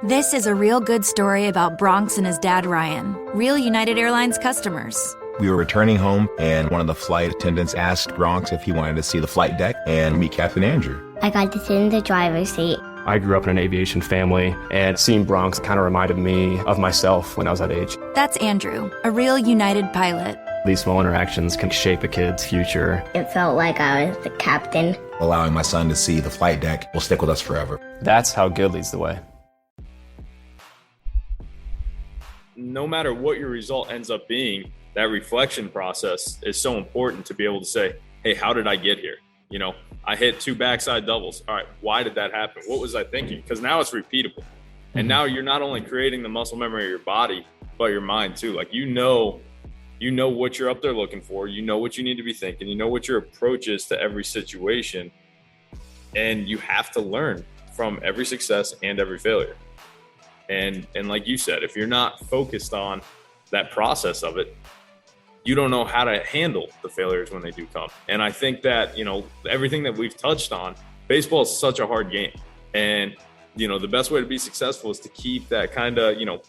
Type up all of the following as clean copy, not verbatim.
This is a real good story about Bronx and his dad, Ryan, real United Airlines customers. We were returning home, and one of the flight attendants asked Bronx if he wanted to see the flight deck and meet Captain Andrew. I got to sit in the driver's seat. I grew up in an aviation family, and seeing Bronx kind of reminded me of myself when I was that age. That's Andrew, a real United pilot. These small interactions can shape a kid's future. It felt like I was the captain. Allowing my son to see the flight deck will stick with us forever. That's how good leads the way. No matter what your result ends up being, that reflection process is so important to be able to say, hey, how did I get here? You know, I hit 2 backside doubles. All right, why did that happen? What was I thinking? Because now it's repeatable. And now you're not only creating the muscle memory of your body, but your mind too. Like, you know what you're up there looking for. You know what you need to be thinking. You know what your approach is to every situation. And you have to learn from every success and every failure. And like you said, if you're not focused on that process of it, you don't know how to handle the failures when they do come. And I think that, you know, everything that we've touched on, baseball is such a hard game. And, you know, the best way to be successful is to keep that kind of, you know,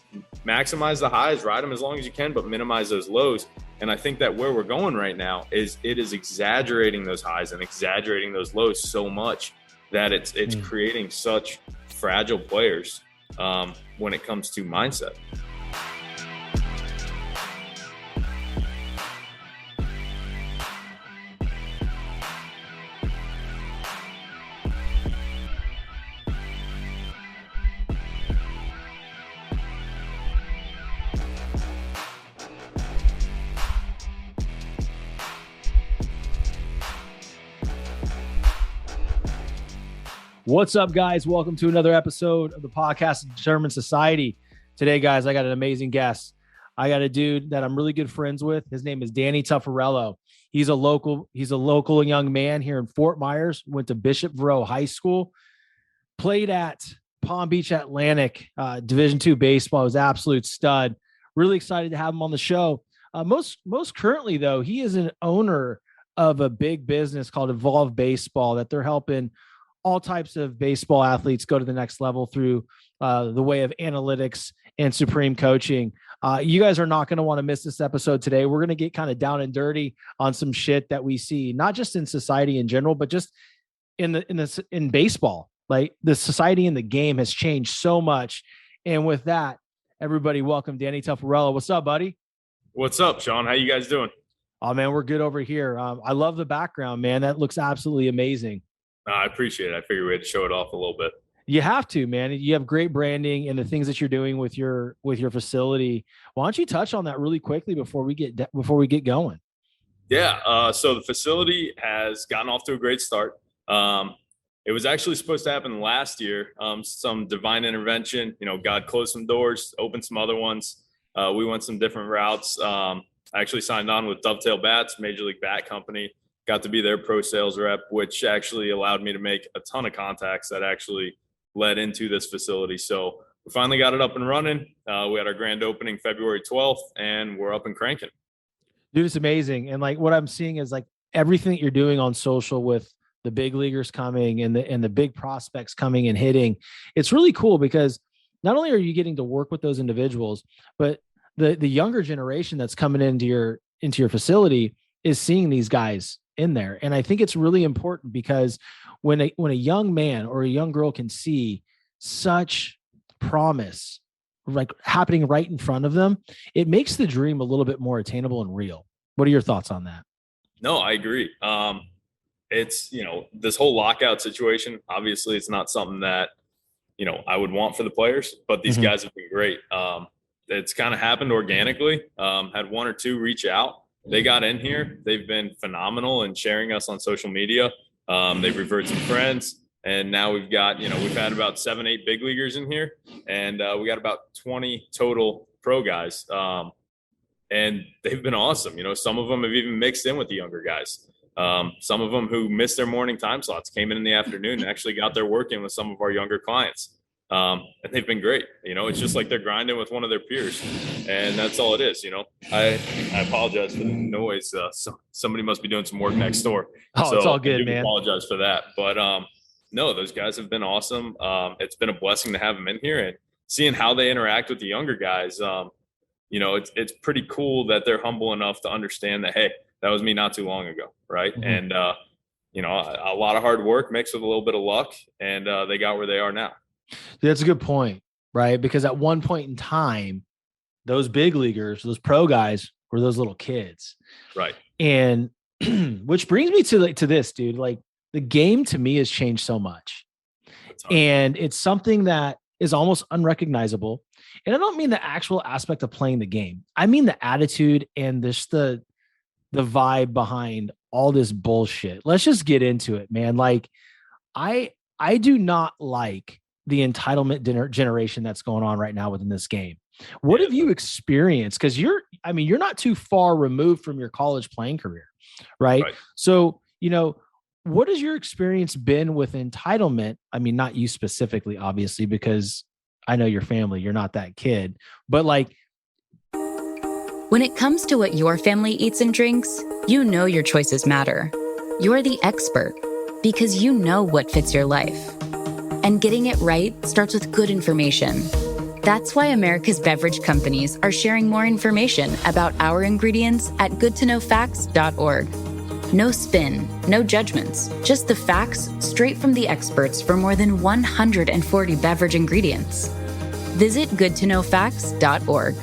maximize the highs, ride them as long as you can, but minimize those lows. And I think that where we're going right now is it is exaggerating those highs and exaggerating those lows so much that it's creating such fragile players when it comes to mindset. What's up, guys? Welcome to another episode of the podcast of Determined Society. Today, guys, I got an amazing guest. I got a dude that I'm really good friends with. His name is Danny Tufariello. He's a local young man here in Fort Myers, went to Bishop Verot High School, played at Palm Beach Atlantic, Division II baseball. Was an absolute stud. Really excited to have him on the show. Most currently, though, he is an owner of a big business called Evolve Baseball that they're helping all types of baseball athletes go to the next level through the way of analytics and supreme coaching. You guys are not going to want to miss this episode today. We're going to get kind of down and dirty on some shit that we see, not just in society in general, but just in baseball. Like, the society and the game has changed so much. And with that, everybody, welcome Danny Tufariello. What's up, buddy? What's up, Sean? How you guys doing? Oh, man, we're good over here. I love the background, man. That looks absolutely amazing. I appreciate it. I figured we had to show it off a little bit. You have to, man. You have great branding and the things that you're doing with your facility. Why don't you touch on that really quickly before we get going? Yeah. So the facility has gotten off to a great start. It was actually supposed to happen last year. Some divine intervention. You know, God closed some doors, opened some other ones. We went some different routes. I actually signed on with Dovetail Bats, Major League Bat Company. Got to be their pro sales rep, which actually allowed me to make a ton of contacts that actually led into this facility. So we finally got it up and running. We had our grand opening February 12th, and we're up and cranking. Dude, it's amazing. And like, what I'm seeing is like everything that you're doing on social with the big leaguers coming and the big prospects coming and hitting. It's really cool because not only are you getting to work with those individuals, but the younger generation that's coming into your facility is seeing these guys in there. And I think it's really important because when a young man or a young girl can see such promise like happening right in front of them, it makes the dream a little bit more attainable and real. What are your thoughts on that? No, I agree. It's, you know, this whole lockout situation, obviously it's not something that, you know, I would want for the players, but these guys have been great. It's kind of happened organically. Had one or two reach out. They got in here. They've been phenomenal in sharing us on social media. They've referred some friends, and now we've got, you know, we've had about 7-8 big leaguers in here, and we got about 20 total pro guys. And they've been awesome. You know, some of them have even mixed in with the younger guys. Some of them who missed their morning time slots came in the afternoon and actually got their work in with some of our younger clients. And they've been great. You know, it's just like they're grinding with one of their peers, and that's all it is. You know, I apologize for the noise. Somebody must be doing some work next door. Oh, so it's all good, man. Apologize for that. But no, those guys have been awesome. It's been a blessing to have them in here, and seeing how they interact with the younger guys, you know, it's pretty cool that they're humble enough to understand that, hey, that was me not too long ago, right? Mhm. And you know, a lot of hard work mixed with a little bit of luck, and they got where they are now. That's a good point, right? Because at one point in time, those big leaguers, those pro guys were those little kids. Right. And which brings me to this, dude. Like, the game to me has changed so much. And it's something that is almost unrecognizable. And I don't mean the actual aspect of playing the game. I mean the attitude and this the vibe behind all this bullshit. Let's just get into it, man. Like, I do not like the entitlement generation that's going on right now within this game. What have you experienced? Because you're not too far removed from your college playing career, right? So, you know, what has your experience been with entitlement? I mean, not you specifically, obviously, because I know your family, you're not that kid, but like, when it comes to what your family eats and drinks, you know your choices matter. You're the expert because you know what fits your life. And getting it right starts with good information. That's why America's beverage companies are sharing more information about our ingredients at goodtoknowfacts.org. No spin, no judgments, just the facts straight from the experts for more than 140 beverage ingredients. Visit goodtoknowfacts.org.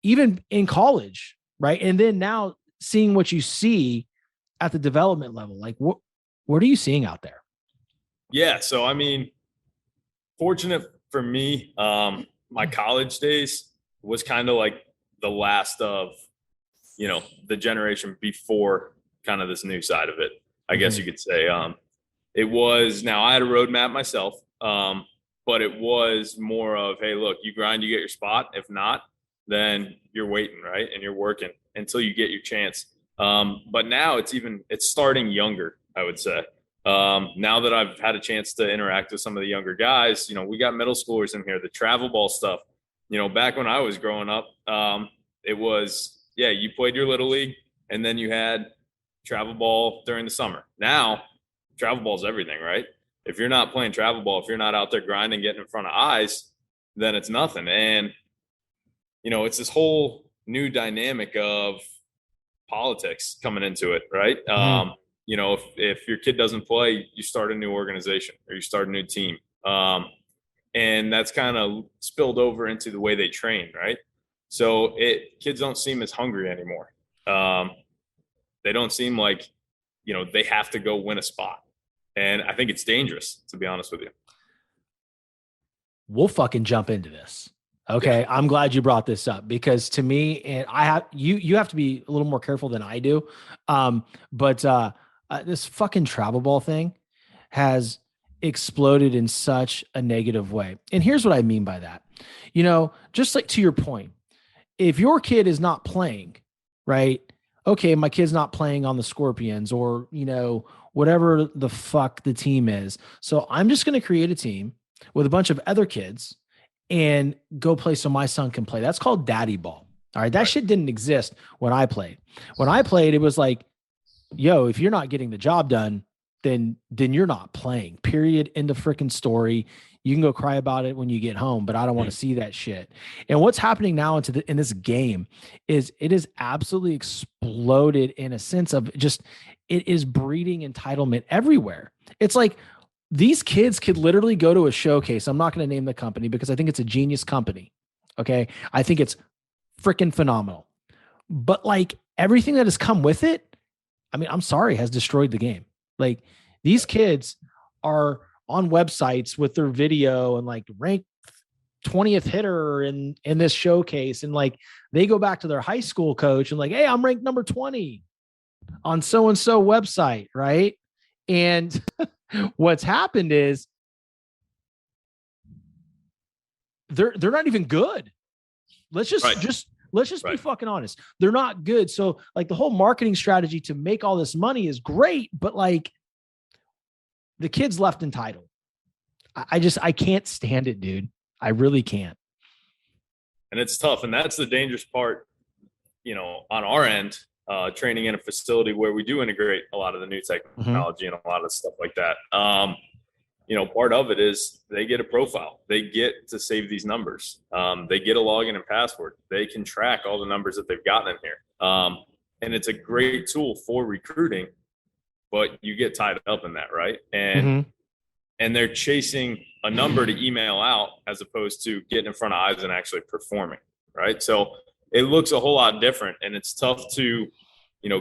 Even in college, right? And then now seeing what you see at the development level, like what are you seeing out there? Yeah. So, I mean, fortunate for me, my college days was kind of like the last of, you know, the generation before kind of this new side of it, I guess you could say. It was, now I had a roadmap myself, but it was more of, hey, look, you grind, you get your spot. If not, then you're waiting, right? And you're working until you get your chance. But now it's starting younger, I would say. Now that I've had a chance to interact with some of the younger guys, you know, we got middle schoolers in here, the travel ball stuff. You know, back when I was growing up, it was, yeah, you played your little league and then you had travel ball during the summer. Now, travel ball is everything, right? If you're not playing travel ball, if you're not out there grinding, getting in front of eyes, then it's nothing. And, you know, it's this whole new dynamic of politics coming into it, right? You know, if your kid doesn't play, you start a new organization or you start a new team. And that's kind of spilled over into the way they train, right? So kids don't seem as hungry anymore. They don't seem like, you know, they have to go win a spot. And I think it's dangerous, to be honest with you. We'll fucking jump into this. Okay. Yeah. I'm glad you brought this up because to me, and you have to be a little more careful than I do. But this fucking travel ball thing has exploded in such a negative way. And here's what I mean by that. You know, just like to your point, if your kid is not playing, right? Okay, my kid's not playing on the Scorpions or, you know, whatever the fuck the team is. So I'm just going to create a team with a bunch of other kids and go play so my son can play. That's called daddy ball. All right. That shit didn't exist when I played. When I played, it was like, yo, if you're not getting the job done, then you're not playing. Period. End of freaking story. You can go cry about it when you get home, but I don't want to see that shit. And what's happening now in this game is it is absolutely exploded in a sense of just, it is breeding entitlement everywhere. It's like these kids could literally go to a showcase. I'm not going to name the company because I think it's a genius company. Okay. I think it's freaking phenomenal, but like everything that has come with it, I mean, I'm sorry, has destroyed the game. Like these kids are on websites with their video and like ranked 20th hitter in this showcase. And like, they go back to their high school coach and like, hey, I'm ranked number 20 on so-and-so website. Right. And what's happened is they're not even good. Let's just be fucking honest. They're not good. So like the whole marketing strategy to make all this money is great, but like the kid's left entitled. I can't stand it, dude. I really can't. And it's tough. And that's the dangerous part, you know, on our end, training in a facility where we do integrate a lot of the new technology and a lot of stuff like that. part of it is they get a profile. They get to save these numbers. They get a login and password. They can track all the numbers that they've gotten in here. And it's a great tool for recruiting, but you get tied up in that, right? And they're chasing a number to email out as opposed to getting in front of eyes and actually performing, right? So it looks a whole lot different, and it's tough to,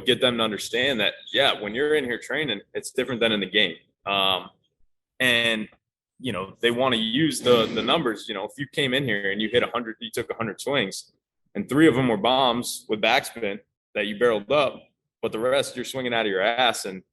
get them to understand that, yeah, when you're in here training, it's different than in the game. And, they want to use the numbers. If you came in here and you hit 100, you took 100 swings, and 3 of them were bombs with backspin that you barreled up, but the rest you're swinging out of your ass, and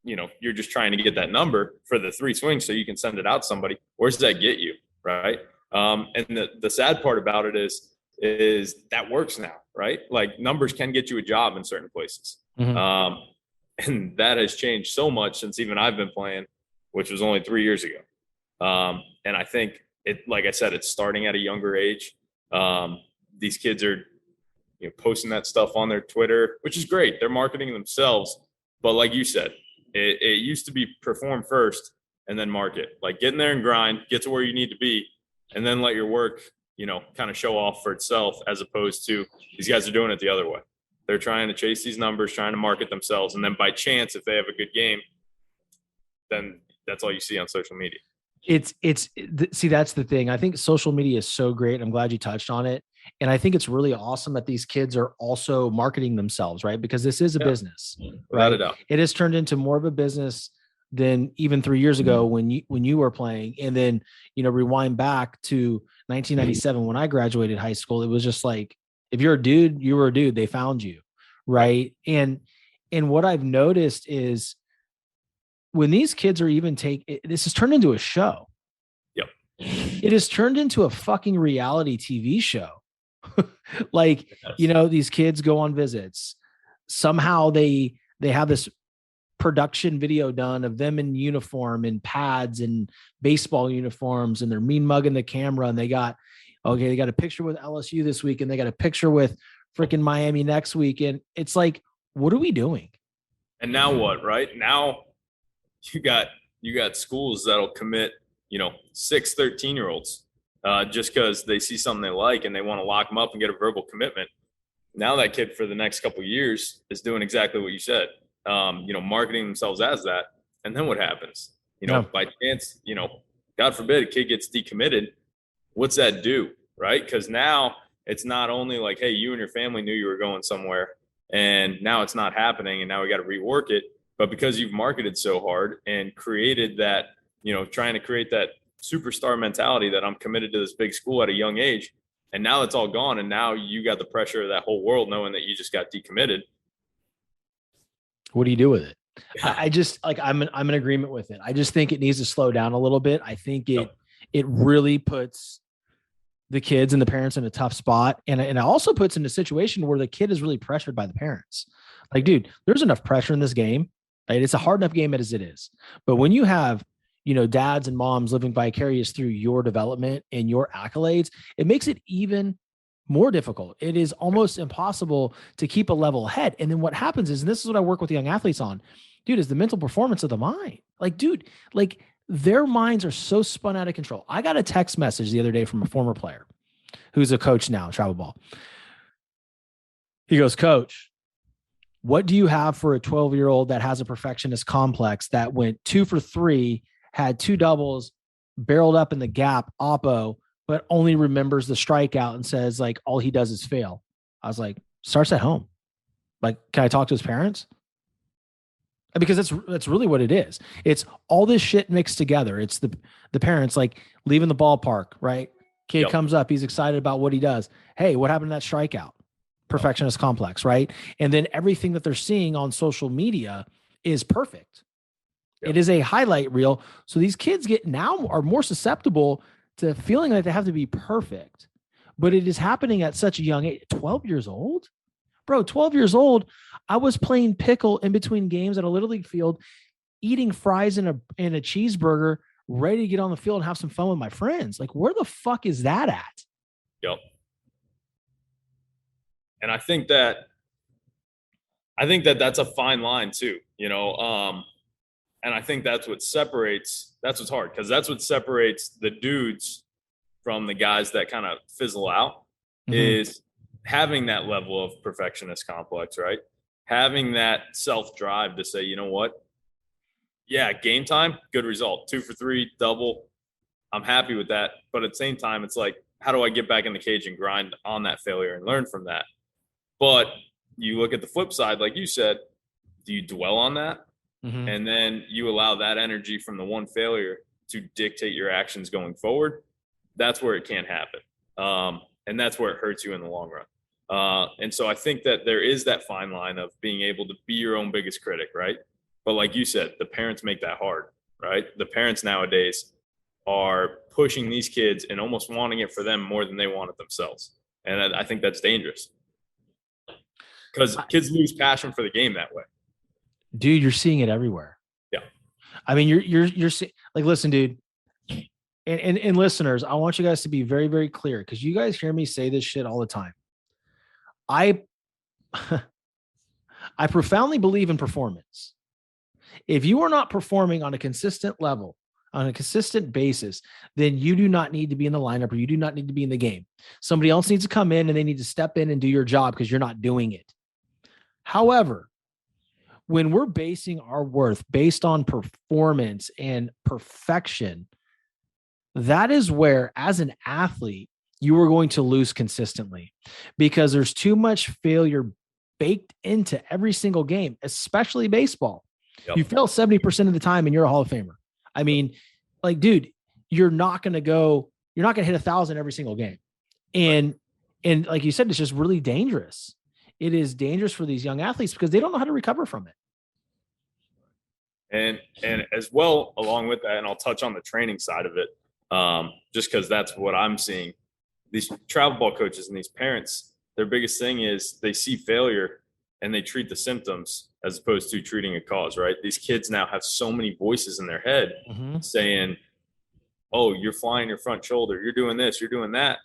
you're just trying to get that number for the 3 swings so you can send it out to somebody. Where does that get you, right? And the sad part about it is that works now, right? Like, numbers can get you a job in certain places. And that has changed so much since even I've been playing, which was only 3 years ago. And I think like I said, it's starting at a younger age. These kids are, posting that stuff on their Twitter, which is great. They're marketing themselves. But like you said, it used to be perform first and then market. Like, get in there and grind, get to where you need to be, and then let your work, kind of show off for itself, as opposed to these guys are doing it the other way. They're trying to chase these numbers, trying to market themselves. And then by chance, if they have a good game, then that's all you see on social media. See, that's the thing. I think social media is so great. I'm glad you touched on it. And I think it's really awesome that these kids are also marketing themselves, right? Because this is a business, right? It has turned into more of a business than even 3 years ago when you were playing. And then, rewind back to 1997 when I graduated high school. It was just like, if you're a dude, you were a dude. They found you, right? And what I've noticed is when these kids are this has turned into a show. Yep. It has turned into a fucking reality TV show. Like, these kids go on visits. Somehow they have this production video done of them in uniform and pads and baseball uniforms, and they're mean mugging the camera. And they got a picture with LSU this week, and they got a picture with freaking Miami next week. And it's like, what are we doing? And now what, right? Now you got schools that'll commit, 6 13-year-olds just because they see something they like and they want to lock them up and get a verbal commitment. Now that kid for the next couple of years is doing exactly what you said, marketing themselves as that. And then what happens? By chance, God forbid a kid gets decommitted. What's that do, right? Because now it's not only like, hey, you and your family knew you were going somewhere, and now it's not happening, and now we got to rework it. But because you've marketed so hard and created that, trying to create that superstar mentality that I'm committed to this big school at a young age, and now it's all gone, and now you got the pressure of that whole world knowing that you just got decommitted. What do you do with it? I just I'm in agreement with it. I just think it needs to slow down a little bit. I think it really puts the kids and the parents in a tough spot, and it also puts in a situation where the kid is really pressured by the parents. Like, dude, there's enough pressure in this game. Right? It's a hard enough game as it is. But when you have, dads and moms living vicarious through your development and your accolades, it makes it even more difficult. It is almost impossible to keep a level head. And then what happens is, and this is what I work with young athletes on, dude, is the mental performance of the mind. Like, dude, like their minds are so spun out of control. I got a text message the other day from a former player who's a coach now, travel ball. He goes, Coach, what do you have for a 12-year-old that has a perfectionist complex that went 2 for 3, had 2 doubles, barreled up in the gap, oppo, but only remembers the strikeout and says, like, all he does is fail? I was like, starts at home. Like, can I talk to his parents? Because that's really what it is. It's all this shit mixed together. It's the parents, like, leaving the ballpark, right? Kid comes up, he's excited about what he does. Hey, what happened to that strikeout? Perfectionist complex, right? And then everything that they're seeing on social media is perfect. It is a highlight reel. So these kids are more susceptible to feeling like they have to be perfect. But it is happening at such a young age. 12 years old? Bro, 12 years old, I was playing pickle in between games at a Little League field, eating fries and a cheeseburger, ready to get on the field and have some fun with my friends. Like, where the fuck is that at? Yep. And I think that that's a fine line too. And I think that's what's hard, because that's what separates the dudes from the guys that kind of fizzle out, is having that level of perfectionist complex, right? Having that self-drive to say, you know what? Yeah, game time, good result. 2 for 3, double. I'm happy with that. But at the same time, it's like, how do I get back in the cage and grind on that failure and learn from that? But you look at the flip side, like you said, do you dwell on that? And then you allow that energy from the one failure to dictate your actions going forward? That's where it can't happen. And that's where it hurts you in the long run. And so I think that there is that fine line of being able to be your own biggest critic, right? But like you said, the parents make that hard, right? The parents nowadays are pushing these kids and almost wanting it for them more than they want it themselves. And I think that's dangerous, because kids lose passion for the game that way. Dude, you're seeing it everywhere. Yeah. I mean, you're seeing, like, listen, dude, and listeners, I want you guys to be very, very clear, because you guys hear me say this shit all the time. I profoundly believe in performance. If you are not performing on a consistent level, on a consistent basis, then you do not need to be in the lineup, or you do not need to be in the game. Somebody else needs to come in and they need to step in and do your job, because you're not doing it. However, when we're basing our worth based on performance and perfection, that is where, as an athlete, you are going to lose consistently, because there's too much failure baked into every single game, especially baseball. Yep. You fail 70% of the time and you're a Hall of Famer. I mean, like, dude, you're not going to hit 1,000 every single game. And like you said, it's just really dangerous. It is dangerous for these young athletes because they don't know how to recover from it. And as well, along with that, and I'll touch on the training side of it, just because that's what I'm seeing. These travel ball coaches and these parents, their biggest thing is they see failure and they treat the symptoms as opposed to treating a cause, right? These kids now have so many voices in their head saying, oh, you're flying your front shoulder, you're doing this, you're doing that.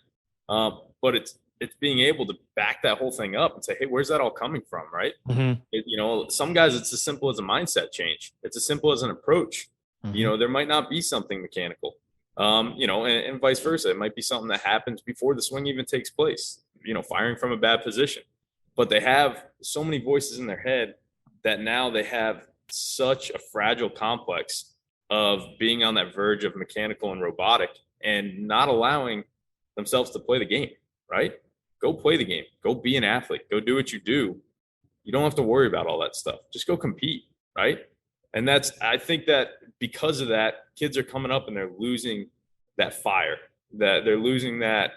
But it's being able to back that whole thing up and say, hey, where's that all coming from, right? Some guys, it's as simple as a mindset change. It's as simple as an approach. There might not be something mechanical, and vice versa. It might be something that happens before the swing even takes place, firing from a bad position. But they have so many voices in their head that now they have such a fragile complex of being on that verge of mechanical and robotic and not allowing themselves to play the game, right? Go play the game. Go be an athlete. Go do what you do. You don't have to worry about all that stuff. Just go compete, right? And I think that because of that, kids are coming up and they're losing that fire, that they're losing that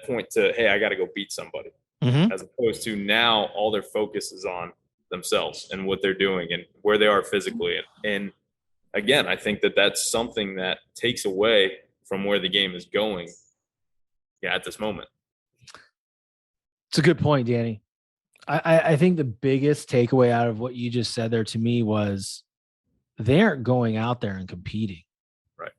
point to, hey, I got to go beat somebody, as opposed to now all their focus is on themselves and what they're doing and where they are physically. And again, I think that that's something that takes away from where the game is going at this moment. It's a good point, Danny. I think the biggest takeaway out of what you just said there to me was they aren't going out there and competing. Right.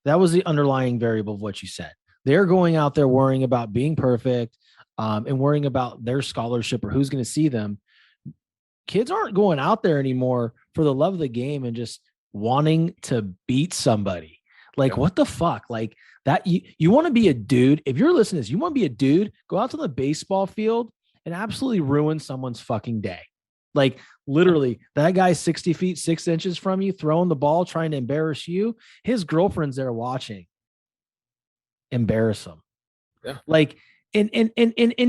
That was the underlying variable of what you said. They're going out there worrying about being perfect and worrying about their scholarship or who's going to see them. Kids aren't going out there anymore for the love of the game and just wanting to beat somebody. Like, what the fuck? Like that, you want to be a dude. If you're listening to this, you want to be a dude, go out to the baseball field and absolutely ruin someone's fucking day. Like literally that guy's 60 feet, 6 inches from you, throwing the ball, trying to embarrass you. His girlfriend's there watching. Embarrass him. Yeah. Like, and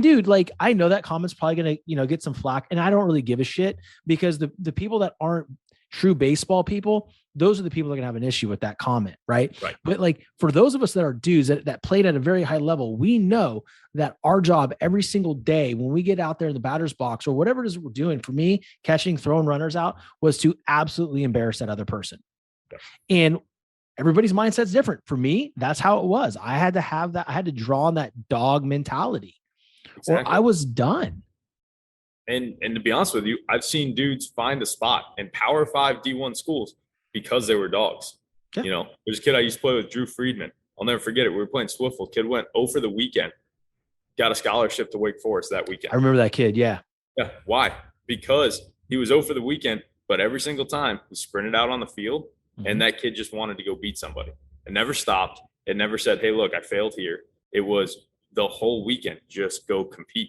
dude, like, I know that comment's probably going to, get some flack, and I don't really give a shit, because the people that aren't true baseball people, those are the people that are going to have an issue with that comment. Right. But like, for those of us that are dudes that played at a very high level, we know that our job every single day when we get out there in the batter's box or whatever it is we're doing, for me, catching, throwing runners out, was to absolutely embarrass that other person. Yeah. And everybody's mindset's different. For me, that's how it was. I had to have that. I had to draw on that dog mentality, or I was done. And to be honest with you, I've seen dudes find a spot in Power 5 D1 schools because they were dogs. Yeah. There's a kid I used to play with, Drew Friedman. I'll never forget it. We were playing Swiftfield. Kid went 0 for the weekend, got a scholarship to Wake Forest that weekend. I remember that kid. Yeah. Yeah. Why? Because he was 0 for the weekend, But every single time he sprinted out on the field, and that kid just wanted to go beat somebody. It never stopped. It never said, hey, look, I failed here. It was the whole weekend, just go compete.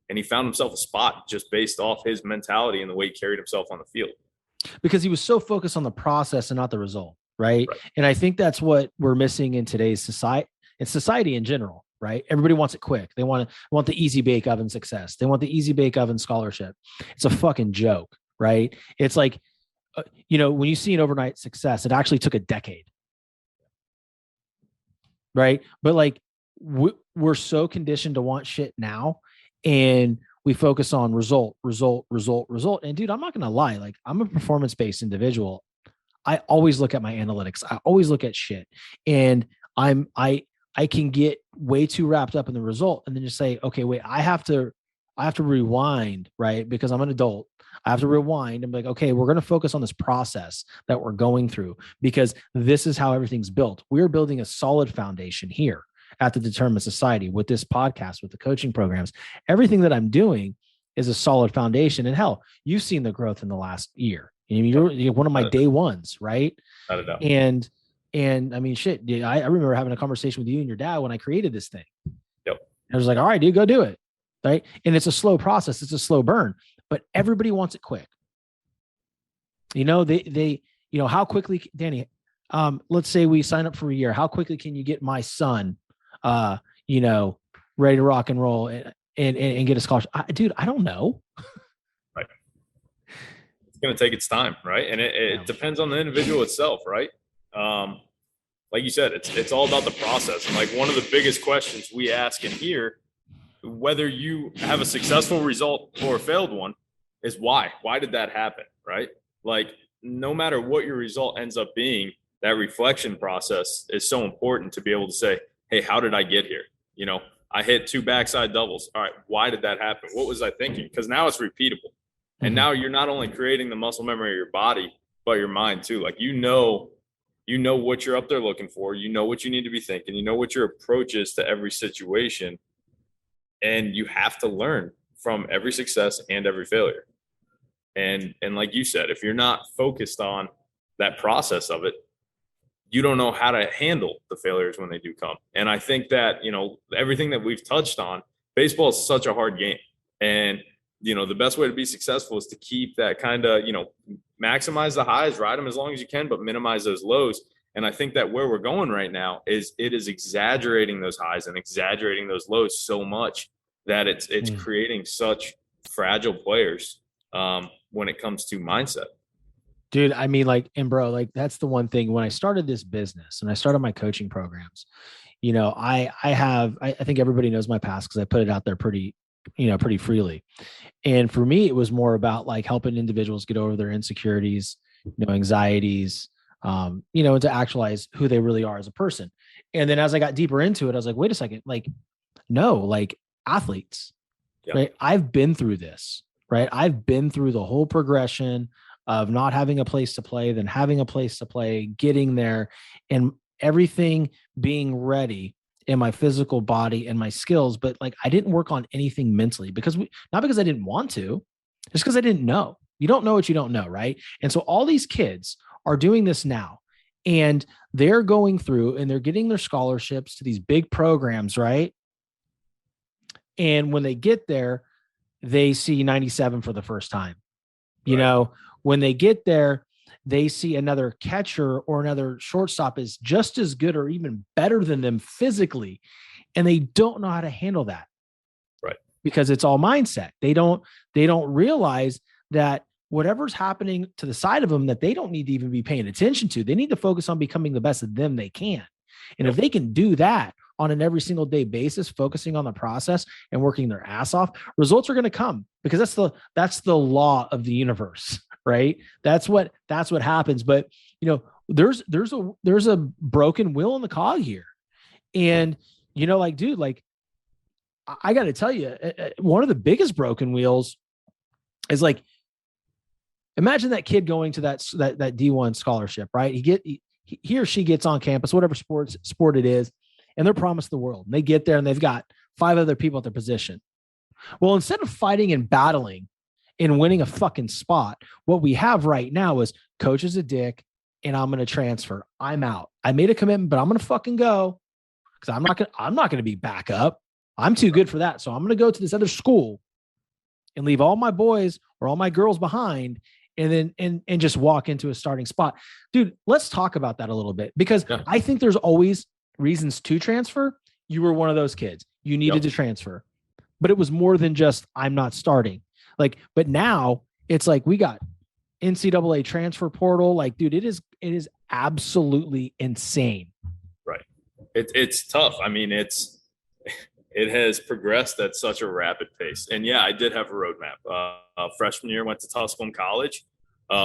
And he found himself a spot just based off his mentality and the way he carried himself on the field. Because he was so focused on the process and not the result, right? And I think that's what we're missing in today's society, and society in general, right? Everybody wants it quick. They want the easy bake oven success. They want the easy bake oven scholarship. It's a fucking joke, right? It's like, when you see an overnight success, it actually took a decade, right? But like we're so conditioned to want shit now, and we focus on result. And dude, I'm not going to lie. Like, I'm a performance-based individual. I always look at my analytics. I always look at shit, and I can get way too wrapped up in the result, and then just say, okay, wait, I have to rewind, right? Because I'm an adult. I have to rewind and be like, okay, we're going to focus on this process that we're going through, because this is how everything's built. We're building a solid foundation here at the Determined Society with this podcast, with the coaching programs. Everything that I'm doing is a solid foundation. And hell, you've seen the growth in the last year. You're one of my day ones, right? Not a doubt. And I mean, shit, dude, I remember having a conversation with you and your dad when I created this thing. Yep. I was like, all right, dude, go do it. Right. And it's a slow process. It's a slow burn, but everybody wants it quick. They how quickly, Danny, let's say we sign up for a year. How quickly can you get my son, ready to rock and roll and get a scholarship? Dude, I don't know. Right. It's going to take its time. Right. And it depends on the individual itself. Right. Like you said, it's all about the process. And like one of the biggest questions we ask in here, whether you have a successful result or a failed one, is why? Why did that happen? Right? Like, no matter what your result ends up being, that reflection process is so important to be able to say, hey, how did I get here? I hit 2 backside doubles. All right, why did that happen? What was I thinking? Because now it's repeatable. And now you're not only creating the muscle memory of your body, but your mind too. Like, you know what you're up there looking for. You know what you need to be thinking. You know what your approach is to every situation. And you have to learn from every success and every failure. And like you said, if you're not focused on that process of it, you don't know how to handle the failures when they do come. And I think that, everything that we've touched on, baseball is such a hard game. And, the best way to be successful is to keep that kind of, maximize the highs, ride them as long as you can, but minimize those lows. And I think that where we're going right now is it is exaggerating those highs and exaggerating those lows so much that it's creating such fragile players when it comes to mindset. Dude, I mean, bro, that's the one thing. When I started this business and I started my coaching programs, I think everybody knows my past because I put it out there pretty freely. And for me, it was more about like helping individuals get over their insecurities, anxieties, and to actualize who they really are as a person. And then as I got deeper into it, I was like, wait a second, athletes, right? I've been through this, right? I've been through the whole progression of not having a place to play, then having a place to play, getting there, and everything being ready in my physical body and my skills. But I didn't work on anything mentally not because I didn't want to, just because I didn't know. You don't know what you don't know, right? And so all these kids are doing this now, and they're going through and they're getting their scholarships to these big programs, right? And when they get there, they see 97 for the first time. When they get there, they see another catcher or another shortstop is just as good or even better than them physically. And they don't know how to handle that. Right. Because it's all mindset. They don't realize that whatever's happening to the side of them that they don't need to even be paying attention to, they need to focus on becoming the best of them they can. And if they can do that on an every single day basis, focusing on the process and working their ass off, results are going to come, because that's the law of the universe, right? That's what happens. But there's a broken wheel in the cog here. And dude, I got to tell you, one of the biggest broken wheels is imagine that kid going to that D1 scholarship, right? He or she gets on campus, whatever sport it is, and they're promised the world. And they get there and they've got 5 other people at their position. Well, instead of fighting and battling in winning a fucking spot. What we have right now is coach is a dick and I'm going to transfer. I'm out. I made a commitment, but I'm going to fucking go because I'm not going to be back up. I'm too good for that. So I'm going to go to this other school and leave all my boys or all my girls behind and then, and just walk into a starting spot. Dude, let's talk about that a little bit because I think there's always reasons to transfer. You were one of those kids. You needed to transfer, but it was more than just, I'm not starting. Like, but now it's like, we got NCAA transfer portal. Like, dude, it is absolutely insane. Right. It's tough. I mean, it has progressed at such a rapid pace. And yeah, I did have a roadmap. Freshman year, went to Tusculum College.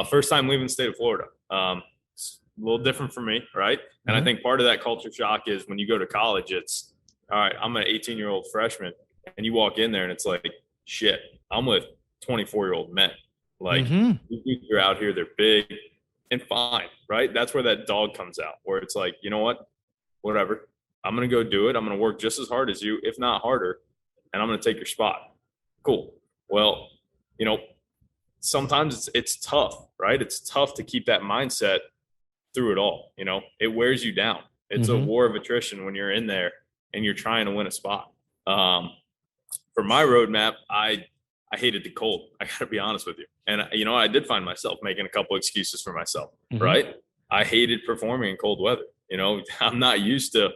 First time leaving the state of Florida. It's a little different for me, right? And I think part of that culture shock is when you go to college, it's, all right, I'm an 18-year-old freshman, and you walk in there and it's like, shit, I'm with 24-year-old men. Like, you're out here, they're big and fine, right? That's where that dog comes out, where it's like, you know what? Whatever. I'm going to go do it. I'm going to work just as hard as you, if not harder, and I'm going to take your spot. Cool. Well, sometimes it's tough, right? It's tough to keep that mindset through it all. It wears you down. It's a war of attrition when you're in there and you're trying to win a spot. For my roadmap, I hated the cold. I got to be honest with you. And, I did find myself making a couple excuses for myself, right? I hated performing in cold weather. I'm not used to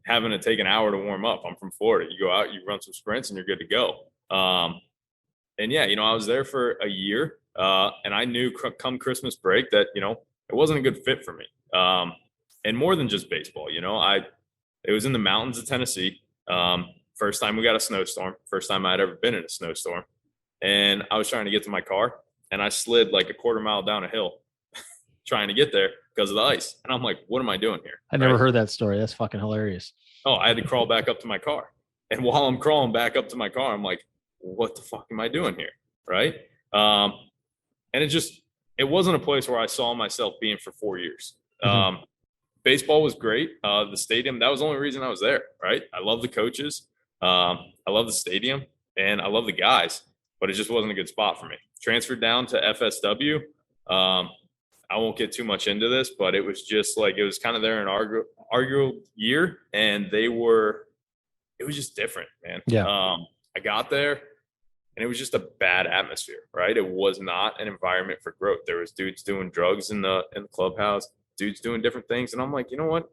having to take an hour to warm up. I'm from Florida. You go out, you run some sprints and you're good to go. And yeah, I was there for a year and I knew come Christmas break that, it wasn't a good fit for me. And more than just baseball, it was in the mountains of Tennessee. First time we got a snowstorm, first time I'd ever been in a snowstorm. And I was trying to get to my car and I slid like a quarter mile down a hill trying to get there because of the ice. And I'm like, what am I doing here? I never heard that story. That's fucking hilarious. Oh, I had to crawl back up to my car. And while I'm crawling back up to my car, I'm like, what the fuck am I doing here? Right. And it wasn't a place where I saw myself being for 4 years. Baseball was great. The stadium, that was the only reason I was there. Right. I love the coaches. I love the stadium and I love the guys, but it just wasn't a good spot for me. Transferred down to FSW. I won't get too much into this, but it was just like, it was kind of their inaugural year and it was just different, man. Yeah. I got there and it was just a bad atmosphere, right? It was not an environment for growth. There was dudes doing drugs in the clubhouse, dudes doing different things. And I'm like, you know what?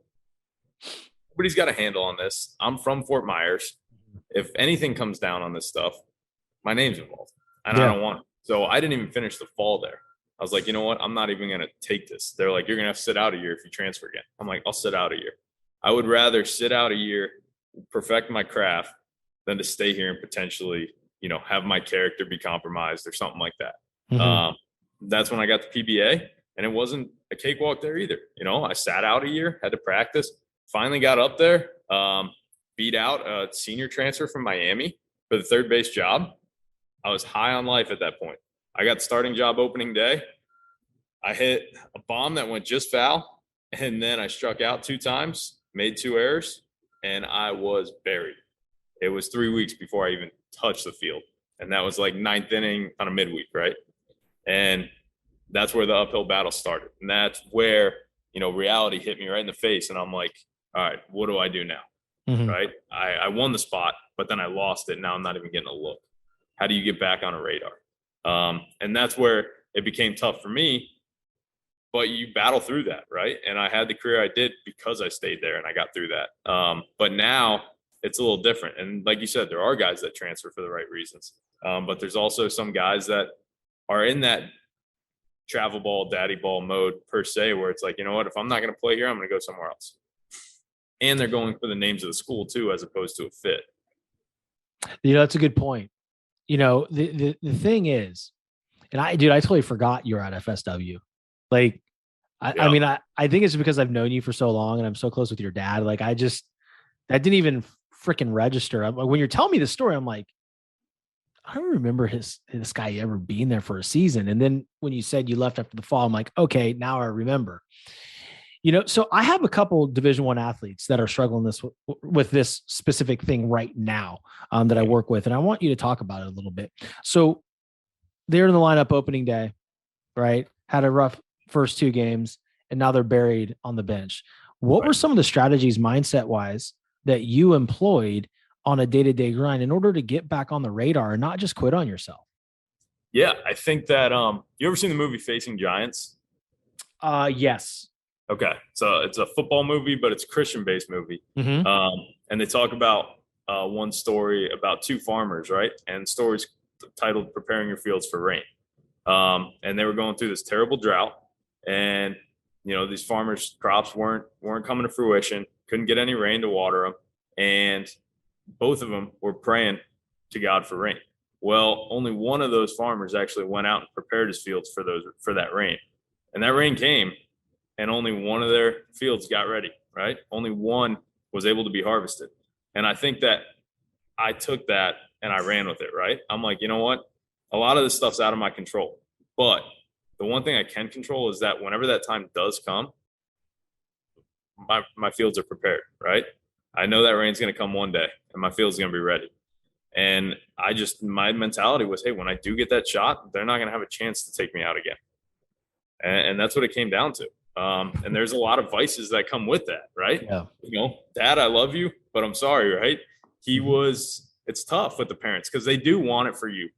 Everybody's got a handle on this. I'm from Fort Myers. If anything comes down on this stuff, my name's involved and I don't want it. So I didn't even finish the fall there. I was like, you know what? I'm not even going to take this. They're like, you're going to have to sit out a year if you transfer again. I'm like, I'll sit out a year. I would rather sit out a year, perfect my craft than to stay here and potentially, have my character be compromised or something like that. That's when I got the PBA and it wasn't a cakewalk there either. I sat out a year, had to practice, finally got up there, beat out a senior transfer from Miami for the third base job. I was high on life at that point. I got the starting job opening day. I hit a bomb that went just foul, and then I struck out 2 times, made 2 errors, and I was buried. It was 3 weeks before I even touched the field, and that was like 9th inning on a midweek, right? And that's where the uphill battle started, and that's where reality hit me right in the face, and I'm like, all right, what do I do now? Right? I won the spot, but then I lost it. Now I'm not even getting a look. How do you get back on a radar? And that's where it became tough for me, but you battle through that. Right. And I had the career I did because I stayed there and I got through that. But now it's a little different. And like you said, there are guys that transfer for the right reasons. But there's also some guys that are in that travel ball, daddy ball mode per se, where it's like, you know what, if I'm not going to play here, I'm going to go somewhere else. And they're going for the names of the school too, as opposed to a fit. That's a good point. The thing is, and I totally forgot you were at FSW. Like, I mean, I think it's because I've known you for so long and I'm so close with your dad. Like, that didn't even freaking register. When you're telling me the story, I'm like, I don't remember this guy ever being there for a season. And then when you said you left after the fall, I'm like, okay, now I remember. So I have a couple Division I athletes that are struggling with this specific thing right now that I work with, and I want you to talk about it a little bit. So they're in the lineup opening day, right? Had a rough first 2 games, and now they're buried on the bench. What were some of the strategies mindset wise that you employed on a day-to-day grind in order to get back on the radar and not just quit on yourself? Yeah, I think that you ever seen the movie Facing Giants? Yes. Okay, so it's a football movie, but it's a Christian-based movie. Mm-hmm. And they talk about one story about 2 farmers, right? And the story's titled "Preparing Your Fields for Rain." And they were going through this terrible drought, and these farmers' crops weren't coming to fruition. Couldn't get any rain to water them, and both of them were praying to God for rain. Well, only one of those farmers actually went out and prepared his fields for that rain, and that rain came, and only one of their fields got ready. Right? Only one was able to be harvested, and I think that I took that and I ran with it. Right? I'm like, you know what? A lot of this stuff's out of my control, but the one thing I can control is that whenever that time does come, my fields are prepared. Right? I know that rain's going to come one day, and my field's going to be ready. And my mentality was, hey, when I do get that shot, they're not going to have a chance to take me out again. And that's what it came down to. And there's a lot of vices that come with that, right? Yeah. Dad, I love you, but I'm sorry, right? It's tough with the parents because they do want it for you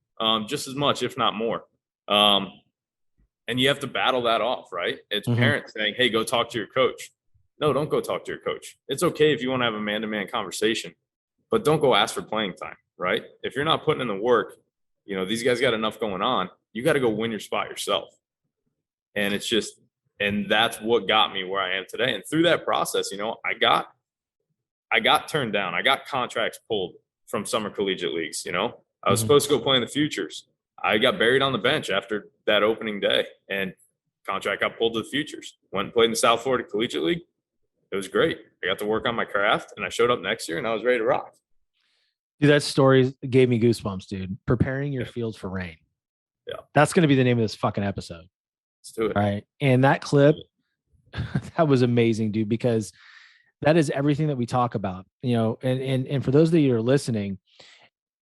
just as much, if not more. And you have to battle that off, right? It's parents saying, hey, go talk to your coach. No, don't go talk to your coach. It's okay if you want to have a man-to-man conversation, but don't go ask for playing time, right? If you're not putting in the work, these guys got enough going on. You got to go win your spot yourself. And and that's what got me where I am today. And through that process, I got turned down. I got contracts pulled from summer collegiate leagues. I was supposed to go play in the futures. I got buried on the bench after that opening day, and contract got pulled to the futures. Went and played in the South Florida Collegiate League. It was great. I got to work on my craft, and I showed up next year, and I was ready to rock. Dude, that story gave me goosebumps, dude. Preparing your fields for rain. Yeah. That's going to be the name of this fucking episode. Let's do it. All right. And that clip, that was amazing, dude, because that is everything that we talk about, and for those of you who are listening,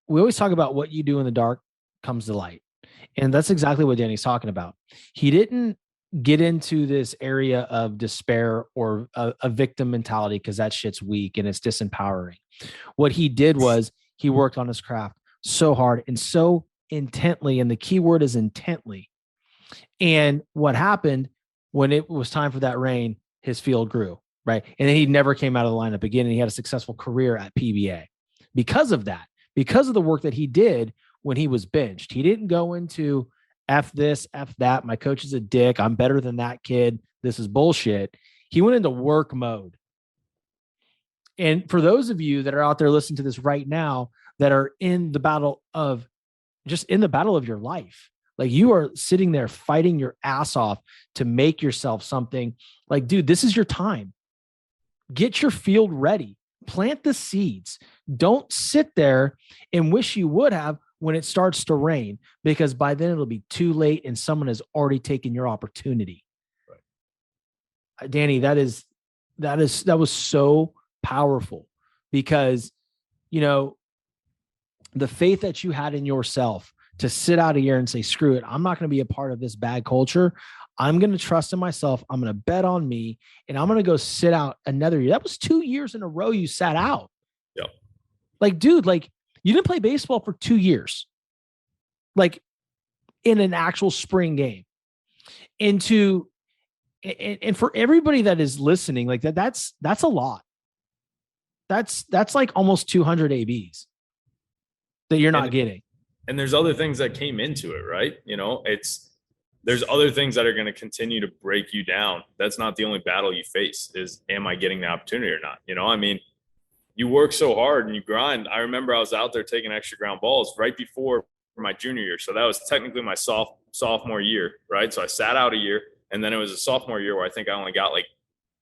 we always talk about what you do in the dark comes to light. And that's exactly what Danny's talking about. He didn't get into this area of despair or a victim mentality because that shit's weak and it's disempowering. What he did was he worked on his craft so hard and so intently, and the key word is intently. And what happened when it was time for that rain, his field grew, right? And then he never came out of the lineup again, and he had a successful career at PBA because of that, because of the work that he did when he was benched. He didn't go into F this, F that. My coach is a dick. I'm better than that kid. This is bullshit. He went into work mode. And for those of you that are out there listening to this right now, that are in the battle of your life, like you are sitting there fighting your ass off to make yourself something, like, dude, this is your time. Get your field ready. Plant the seeds. Don't sit there and wish you would have when it starts to rain, because by then it'll be too late and someone has already taken your opportunity. Right. Danny, that was so powerful, because, the faith that you had in yourself to sit out a year and say, screw it, I'm not going to be a part of this bad culture. I'm going to trust in myself. I'm going to bet on me, and I'm going to go sit out another year. That was 2 years in a row you sat out. Yep. Like, dude, you didn't play baseball for 2 years, like in an actual spring game. And for everybody that is listening, like that's a lot. That's like almost 200 ABs that you're not getting. And there's other things that came into it, right? There's other things that are going to continue to break you down. That's not the only battle you face is, am I getting the opportunity or not? You work so hard and you grind. I remember I was out there taking extra ground balls right before my junior year. So that was technically my sophomore year, right? So I sat out a year, and then it was a sophomore year where I think I only got like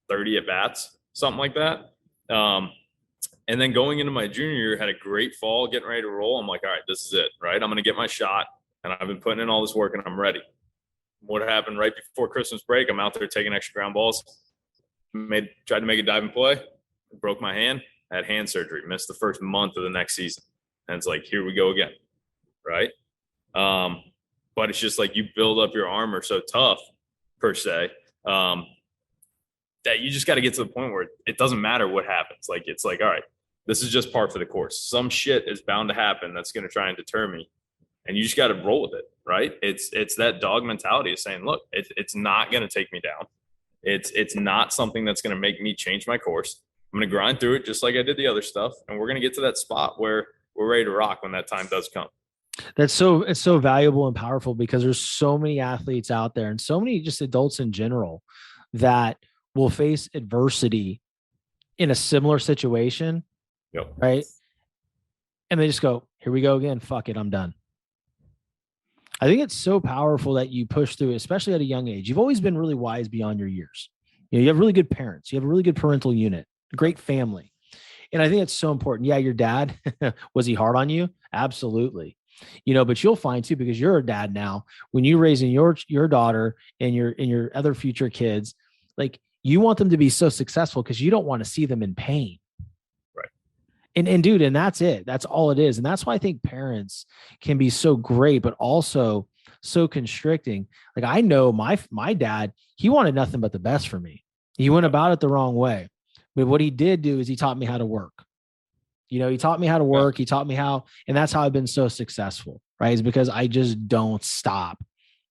30 at bats, something like that. And then going into my junior year, had a great fall, getting ready to roll. I'm like, all right, this is it, right? I'm going to get my shot, and I've been putting in all this work, and I'm ready. What happened right before Christmas break? I'm out there taking extra ground balls, tried to make a diving play, broke my hand, had hand surgery, missed the first month of the next season. And it's like, here we go again, right? But but it's just like you build up your armor so tough, per se, that you just got to get to the point where it doesn't matter what happens. Like, it's like, all right, this is just par for the course. Some shit is bound to happen that's going to try and deter me. And you just got to roll with it, right? It's that dog mentality of saying, look, it's not going to take me down. It's not something that's going to make me change my course. I'm going to grind through it just like I did the other stuff. And we're going to get to that spot where we're ready to rock when that time does come. It's so valuable and powerful because there's so many athletes out there and so many just adults in general that will face adversity in a similar situation. Yep. Right. And they just go, here we go again. Fuck it. I'm done. I think it's so powerful that you push through, especially at a young age. You've always been really wise beyond your years. You have really good parents. You have a really good parental unit, a great family. And I think it's so important. Yeah. Your dad, was he hard on you? Absolutely. But you'll find too, because you're a dad now, when you're raising your daughter and your other future kids, like you want them to be so successful because you don't want to see them in pain. Right. And dude, and that's it. That's all it is. And that's why I think parents can be so great, but also so constricting. Like I know my dad, he wanted nothing but the best for me. He went about it the wrong way. But what he did do is he taught me how to work. He taught me how to work. He taught me how, and that's how I've been so successful, right? Is because I just don't stop.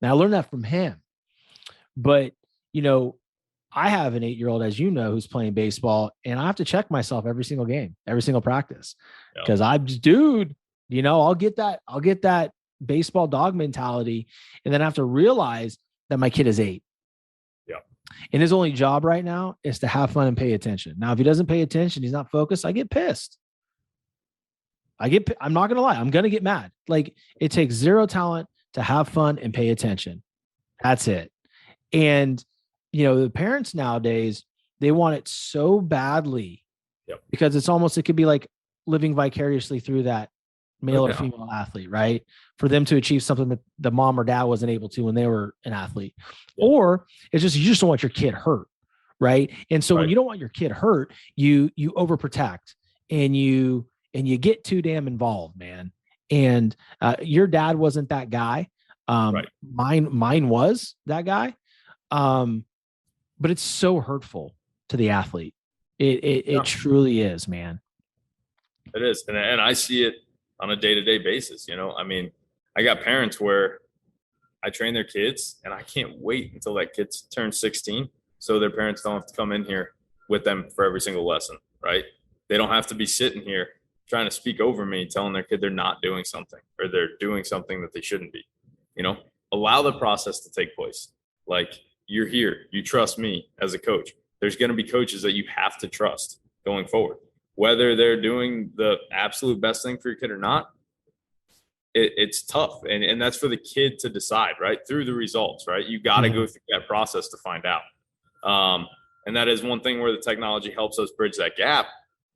Now I learned that from him, but I have an 8-year-old, as you know, who's playing baseball, and I have to check myself every single game, every single practice. Because I'm just, dude, I'll get that baseball dog mentality. And then I have to realize that my kid is 8. Yeah. And his only job right now is to have fun and pay attention. Now, if he doesn't pay attention, he's not focused, I get pissed. I'm not going to lie. I'm going to get mad. Like it takes zero talent to have fun and pay attention. That's it. And, the parents nowadays, they want it so badly because it could be like living vicariously through that male or female athlete, right? For them to achieve something that the mom or dad wasn't able to when they were an athlete. Or it's just, you just don't want your kid hurt. Right. And so when you don't want your kid hurt, you overprotect and you get too damn involved, man. And your dad wasn't that guy. Mine was that guy. But it's so hurtful to the athlete. It truly is, man. It is. And I see it on a day-to-day basis. I mean, I got parents where I train their kids and I can't wait until that kid turns 16 so their parents don't have to come in here with them for every single lesson, right? They don't have to be sitting here trying to speak over me, telling their kid they're not doing something or they're doing something that they shouldn't be. Allow the process to take place. Like, you're here. You trust me as a coach. There's going to be coaches that you have to trust going forward, whether they're doing the absolute best thing for your kid or not. It's tough. And that's for the kid to decide, right? Through the results, right? You got to go through that process to find out. And that is one thing where the technology helps us bridge that gap.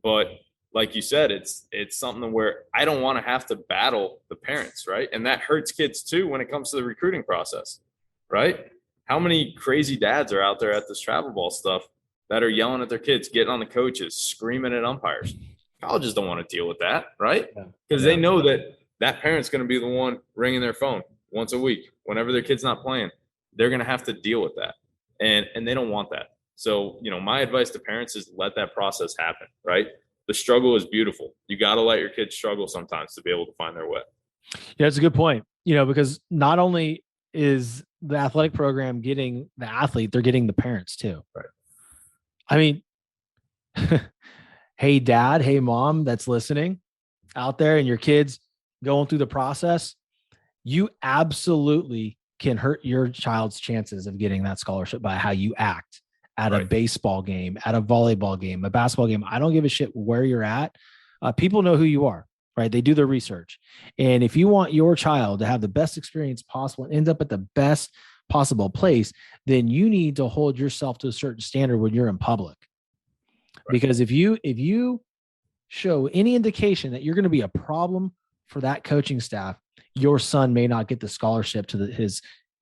But like you said, it's something where I don't want to have to battle the parents, right? And that hurts kids too when it comes to the recruiting process, right? How many crazy dads are out there at this travel ball stuff that are yelling at their kids, getting on the coaches, screaming at umpires? Colleges don't want to deal with that, right? Because they know that parent's going to be the one ringing their phone once a week. Whenever their kid's not playing, they're going to have to deal with that. And they don't want that. So, my advice to parents is let that process happen, right? The struggle is beautiful. You got to let your kids struggle sometimes to be able to find their way. Yeah, that's a good point. Because not only is the athletic program getting the athlete, they're getting the parents too. Right. I mean, hey dad, hey mom, that's listening out there and your kids going through the process, you absolutely can hurt your child's chances of getting that scholarship by how you act at a baseball game, at a volleyball game, a basketball game. I don't give a shit where you're at. People know who you are. Right. They do their research. And if you want your child to have the best experience possible and end up at the best possible place, then you need to hold yourself to a certain standard when you're in public. Right. Because if you show any indication that you're going to be a problem for that coaching staff, your son may not get the scholarship to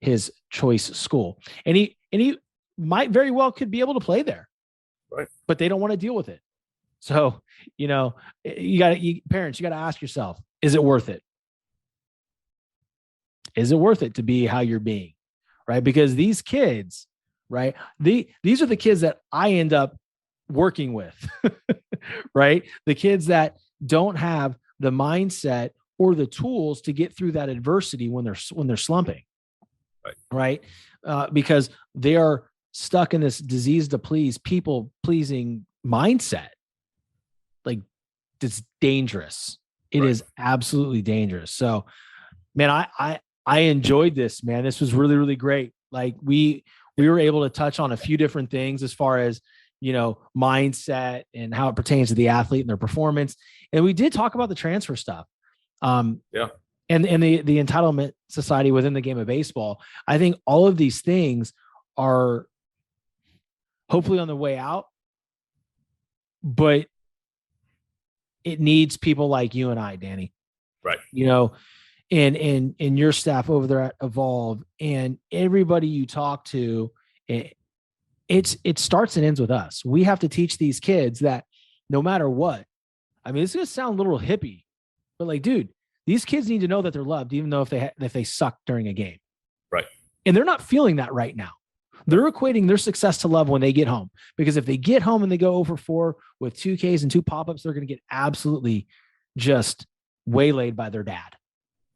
his choice school. And he might very well could be able to play there. Right. But they don't want to deal with it. So, parents, you got to ask yourself, is it worth it? is it worth it to be how you're being? Right. Because these kids, right. These are the kids that I end up working with, right. The kids that don't have the mindset or the tools to get through that adversity when they're slumping. Right. Because they are stuck in this disease to please, people pleasing mindset. Like, it's dangerous. It is absolutely dangerous. So, man, I enjoyed this, man. This was really, really great. Like we were able to touch on a few different things as far as, mindset and how it pertains to the athlete and their performance. And we did talk about the transfer stuff. And the entitlement society within the game of baseball. I think all of these things are hopefully on the way out, but it needs people like you and I, Danny. Right. And your staff over there at Evolve and everybody you talk to, it starts and ends with us. We have to teach these kids that no matter what, I mean, it's going to sound a little hippie, but like, dude, these kids need to know that they're loved, even though if they suck during a game. Right. And they're not feeling that right now. They're equating their success to love when they get home, because if they get home and they go over 4 with 2 Ks and 2 pop-ups, they're going to get absolutely just waylaid by their dad.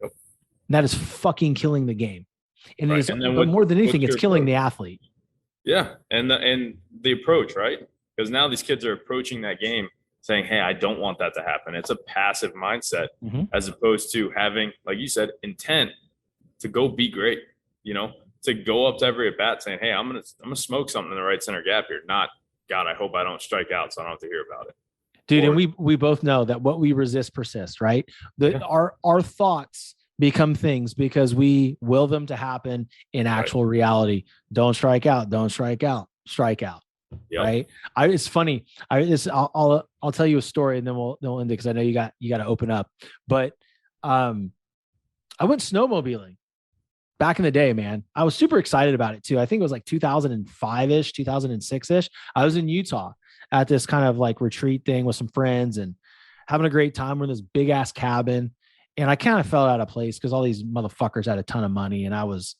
Yep. That is fucking killing the game. And, but more than anything, it's killing the athlete. Yeah. And the approach, right? Because now these kids are approaching that game saying, hey, I don't want that to happen. It's a passive mindset as opposed to having, like you said, intent to go be great, to go up to every at bat saying, hey, I'm gonna smoke something in the right center gap here. Not, God, I hope I don't strike out so I don't have to hear about it. Dude, and we both know that what we resist persists, right? Our thoughts become things because we will them to happen in actual reality. Don't strike out, strike out. Yep. Right. It's funny. I'll tell you a story and then we'll end it, because I know you got to open up. But I went snowmobiling back in the day, man. I was super excited about it too. I think it was like 2005-ish, 2006-ish. I was in Utah at this kind of like retreat thing with some friends and having a great time. We're in this big ass cabin, and I kind of felt out of place because all these motherfuckers had a ton of money and I was,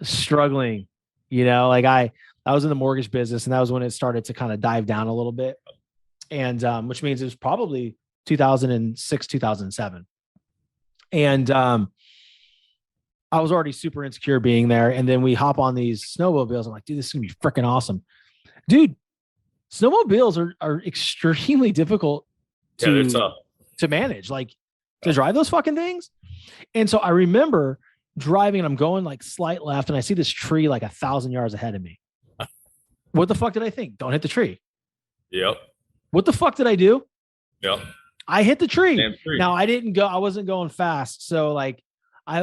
struggling, like I was in the mortgage business, and that was when it started to kind of dive down a little bit. And which means it was probably 2006, 2007. And I was already super insecure being there. And then we hop on these snowmobiles. I'm like, dude, this is going to be freaking awesome. Dude, snowmobiles are extremely difficult to manage, like to drive those fucking things. And so I remember driving and I'm going like slight left and I see this tree like 1,000 yards ahead of me. What the fuck did I think? Don't hit the tree. Yep. What the fuck did I do? Yep. I hit the tree. Damn tree. Now I wasn't going fast. So I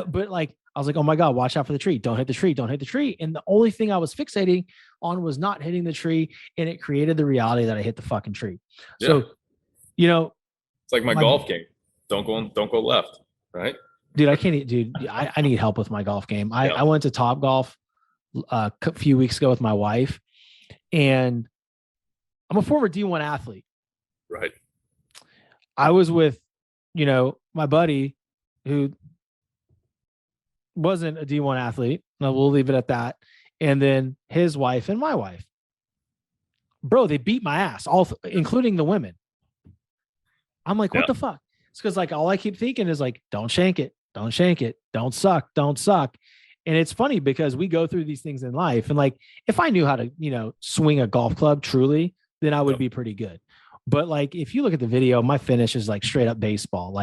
was like, oh my God, watch out for the tree. Don't hit the tree. Don't hit the tree. And the only thing I was fixating on was not hitting the tree. And it created the reality that I hit the fucking tree. Yeah. So, it's like my golf game. Don't go left. Right. Dude, I need help with my golf game. I went to Top Golf a few weeks ago with my wife, and I'm a former D1 athlete. Right. I was with, my buddy who wasn't a D1 athlete. No, we'll leave it at that. And then his wife and my wife. Bro, they beat my ass, including the women. I'm like, what the fuck? It's because all I keep thinking is don't shank it. Don't shank it. Don't suck. Don't suck. And it's funny because we go through these things in life. And if I knew how to, swing a golf club truly, then I would be pretty good. But if you look at the video, my finish is straight up baseball.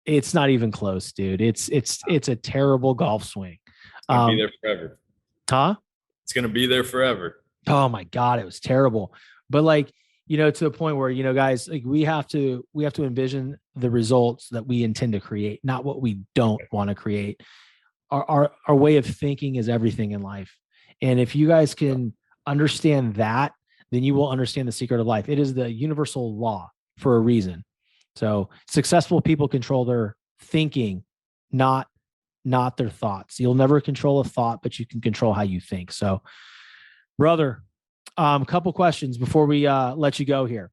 It's not even close, dude. It's a terrible golf swing. It's gonna be there forever. Huh? It's gonna be there forever. Oh my God, it was terrible. But to the point where, guys, we have to envision the results that we intend to create, not what we don't want to create. Our way of thinking is everything in life. And if you guys can understand that, then you will understand the secret of life. It is the universal law for a reason. So successful people control their thinking, not their thoughts. You'll never control a thought, but you can control how you think. So, brother, a couple questions before we let you go here.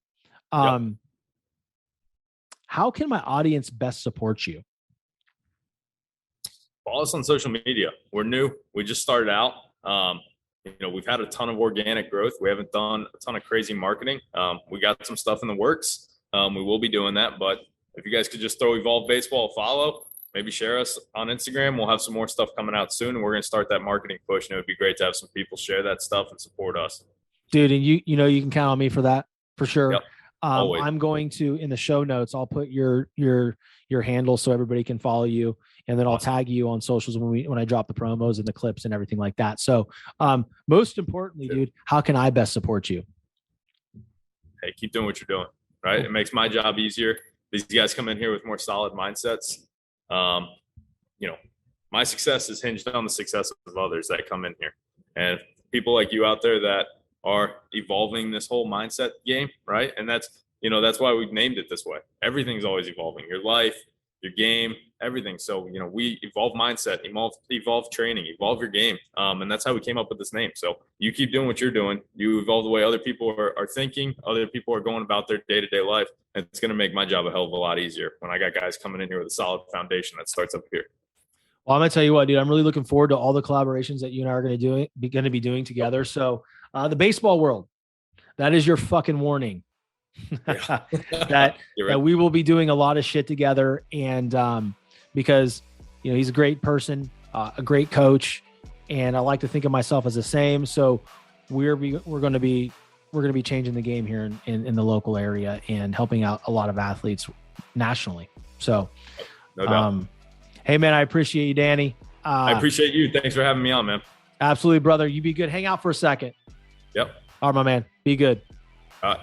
How can my audience best support you? follow us on social media. We're new. We just started out. We've had a ton of organic growth. We haven't done a ton of crazy marketing. We got some stuff in the works. We will be doing that. But if you guys could just throw Evolve Baseball a follow, maybe share us on Instagram. We'll have some more stuff coming out soon, and we're going to start that marketing push. And it would be great to have some people share that stuff and support us. Dude, and you can count on me for that, for sure. Yep. I'm going to, in the show notes, I'll put your handle so everybody can follow you, and then I'll tag you on socials when I drop the promos and the clips and everything like that. So, most importantly, dude, how can I best support you? Hey, keep doing what you're doing, right? It makes my job easier. These guys come in here with more solid mindsets. My success is hinged on the success of others that come in here, and people like you out there that are evolving this whole mindset game, right? And that's why we've named it this way. Everything's always evolving. Your life, your game, everything. So, we evolve mindset, evolve training, evolve your game. And that's how we came up with this name. So you keep doing what you're doing. You evolve the way other people are thinking, other people are going about their day-to-day life. And it's going to make my job a hell of a lot easier when I got guys coming in here with a solid foundation that starts up here. Well, I'm going to tell you what, dude, I'm really looking forward to all the collaborations that you and I are going to be doing together. So the baseball world, that is your fucking warning. that we will be doing a lot of shit together, and because he's a great person, a great coach, and I like to think of myself as the same. So we're going to be changing the game here in the local area and helping out a lot of athletes nationally. So, no doubt. Hey man, I appreciate you, Danny. I appreciate you. Thanks for having me on, man. Absolutely, brother. You be good. Hang out for a second. Yep. All right, my man. Be good. All right.